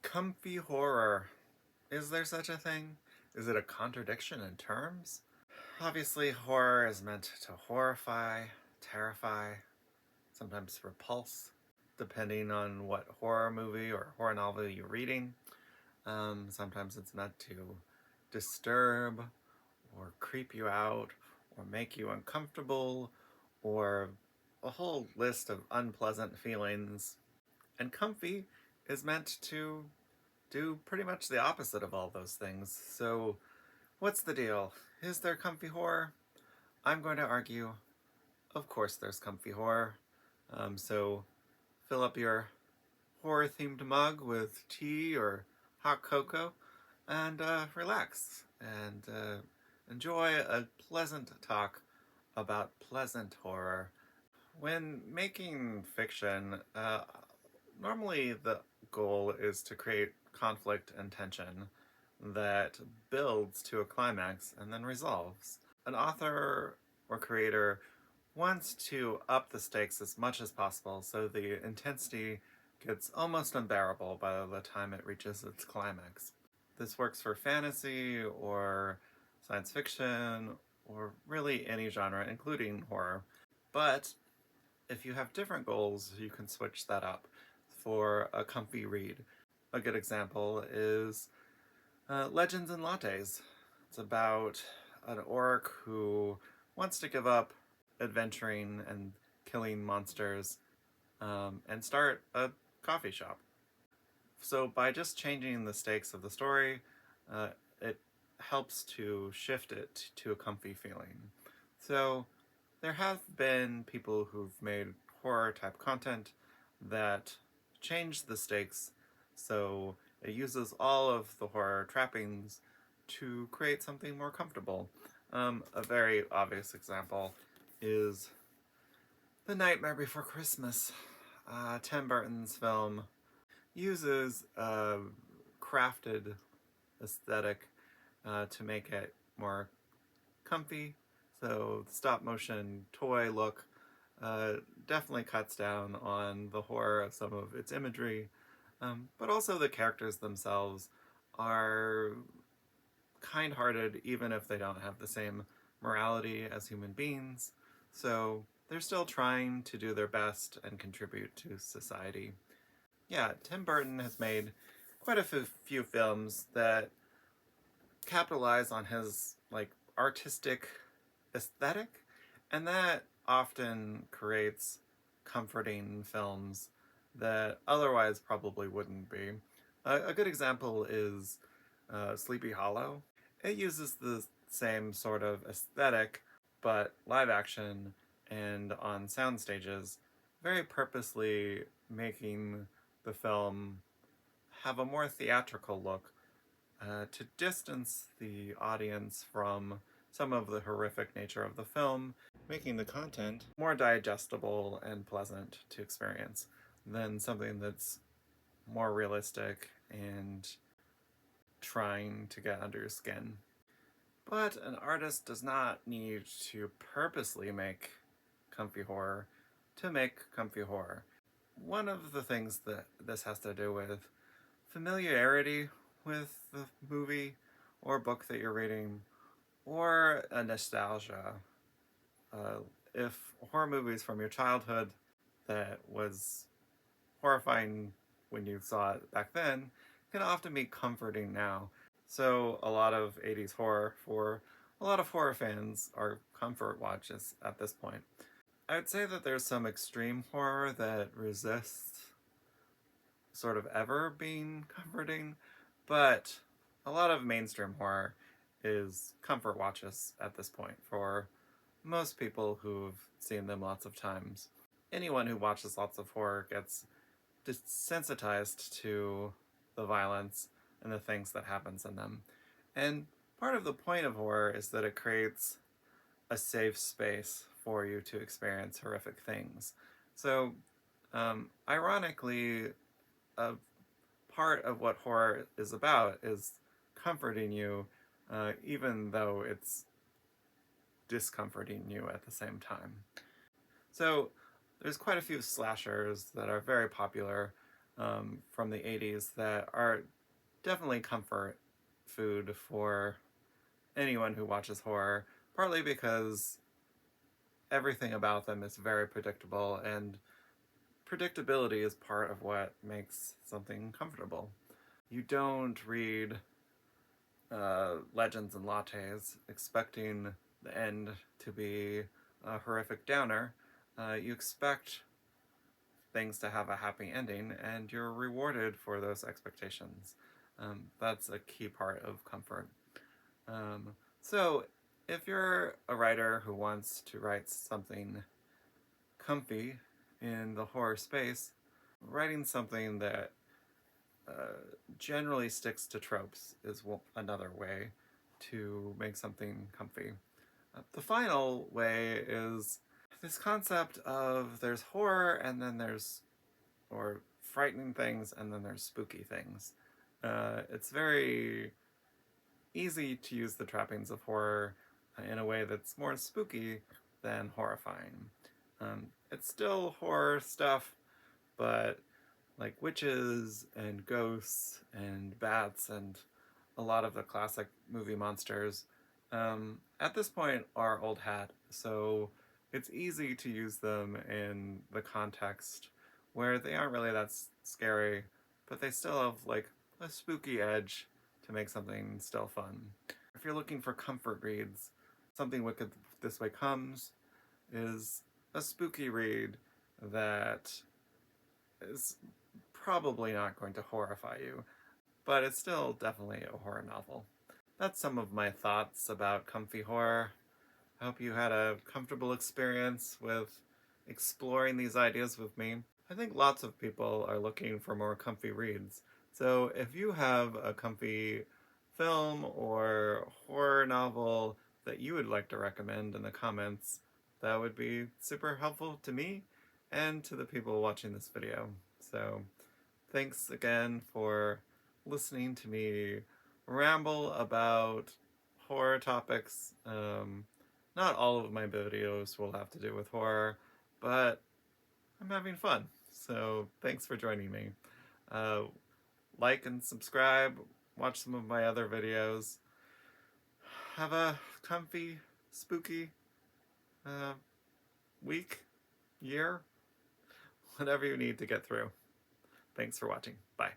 Comfy horror. Is there such a thing? Is it a contradiction in terms? Obviously, horror is meant to horrify, terrify, sometimes repulse, depending on what horror movie or horror novel you're reading. Sometimes it's meant to disturb or creep you out or make you uncomfortable or a whole list of unpleasant feelings. And comfy is meant to do pretty much the opposite of all those things. So, what's the deal? Is there comfy horror? I'm going to argue, of course, there's comfy horror. So, fill up your horror themed mug with tea or hot cocoa and relax and enjoy a pleasant talk about pleasant horror. When making fiction, normally the goal is to create conflict and tension that builds to a climax and then resolves. An author or creator wants to up the stakes as much as possible so the intensity gets almost unbearable by the time it reaches its climax. This works for fantasy or science fiction or really any genre, including horror. But if you have different goals, you can switch that up for a comfy read. A good example is Legends and Lattes. It's about an orc who wants to give up adventuring and killing monsters and start a coffee shop. So by just changing the stakes of the story, it helps to shift it to a comfy feeling. So there have been people who've made horror type content that change the stakes so it uses all of the horror trappings to create something more comfortable. A very obvious example is The Nightmare Before Christmas. Tim Burton's film uses a crafted aesthetic to make it more comfy. So the stop motion toy look definitely cuts down on the horror of some of its imagery, but also the characters themselves are kind-hearted even if they don't have the same morality as human beings. So they're still trying to do their best and contribute to society. Yeah, Tim Burton has made quite a few films that capitalize on his artistic aesthetic, and that often creates comforting films that otherwise probably wouldn't be. A good example is Sleepy Hollow. It uses the same sort of aesthetic, but live action and on sound stages, very purposely making the film have a more theatrical look to distance the audience from some of the horrific nature of the film, making the content more digestible and pleasant to experience than something that's more realistic and trying to get under your skin. But an artist does not need to purposely make comfy horror to make comfy horror. One of the things that this has to do with familiarity with the movie or book that you're reading, or a nostalgia. If horror movies from your childhood that was horrifying when you saw it back then can often be comforting now. So a lot of 80s horror for a lot of horror fans are comfort watches at this point. I would say that there's some extreme horror that resists sort of ever being comforting, but a lot of mainstream horror is comfort watches at this point for most people who've seen them lots of times. Anyone who watches lots of horror gets desensitized to the violence and the things that happens in them. And part of the point of horror is that it creates a safe space for you to experience horrific things. So, ironically, a part of what horror is about is comforting you, even though it's discomforting you at the same time. So there's quite a few slashers that are very popular from the 80s that are definitely comfort food for anyone who watches horror, partly because everything about them is very predictable, and predictability is part of what makes something comfortable. You don't read Legends and Lattes expecting the end to be a horrific downer. You expect things to have a happy ending, and you're rewarded for those expectations. That's a key part of comfort. So, if you're a writer who wants to write something comfy in the horror space, writing something that generally sticks to tropes is another way to make something comfy. The final way is this concept of there's horror and then there's, or frightening things and then there's spooky things. It's very easy to use the trappings of horror in a way that's more spooky than horrifying. It's still horror stuff, but like witches and ghosts and bats and a lot of the classic movie monsters at this point are old hat, so it's easy to use them in the context where they aren't really that scary, but they still have like a spooky edge to make something still fun. If you're looking for comfort reads, Something Wicked This Way Comes is a spooky read that is probably not going to horrify you, but it's still definitely a horror novel. That's some of my thoughts about comfy horror. I hope you had a comfortable experience with exploring these ideas with me. I think lots of people are looking for more comfy reads, so if you have a comfy film or horror novel that you would like to recommend in the comments, that would be super helpful to me and to the people watching this video. So thanks again for listening to me ramble about horror topics. Not all of my videos will have to do with horror, but I'm having fun. So thanks for joining me. Like and subscribe, watch some of my other videos. Have a comfy, spooky week, year, whatever you need to get through. Thanks for watching. Bye.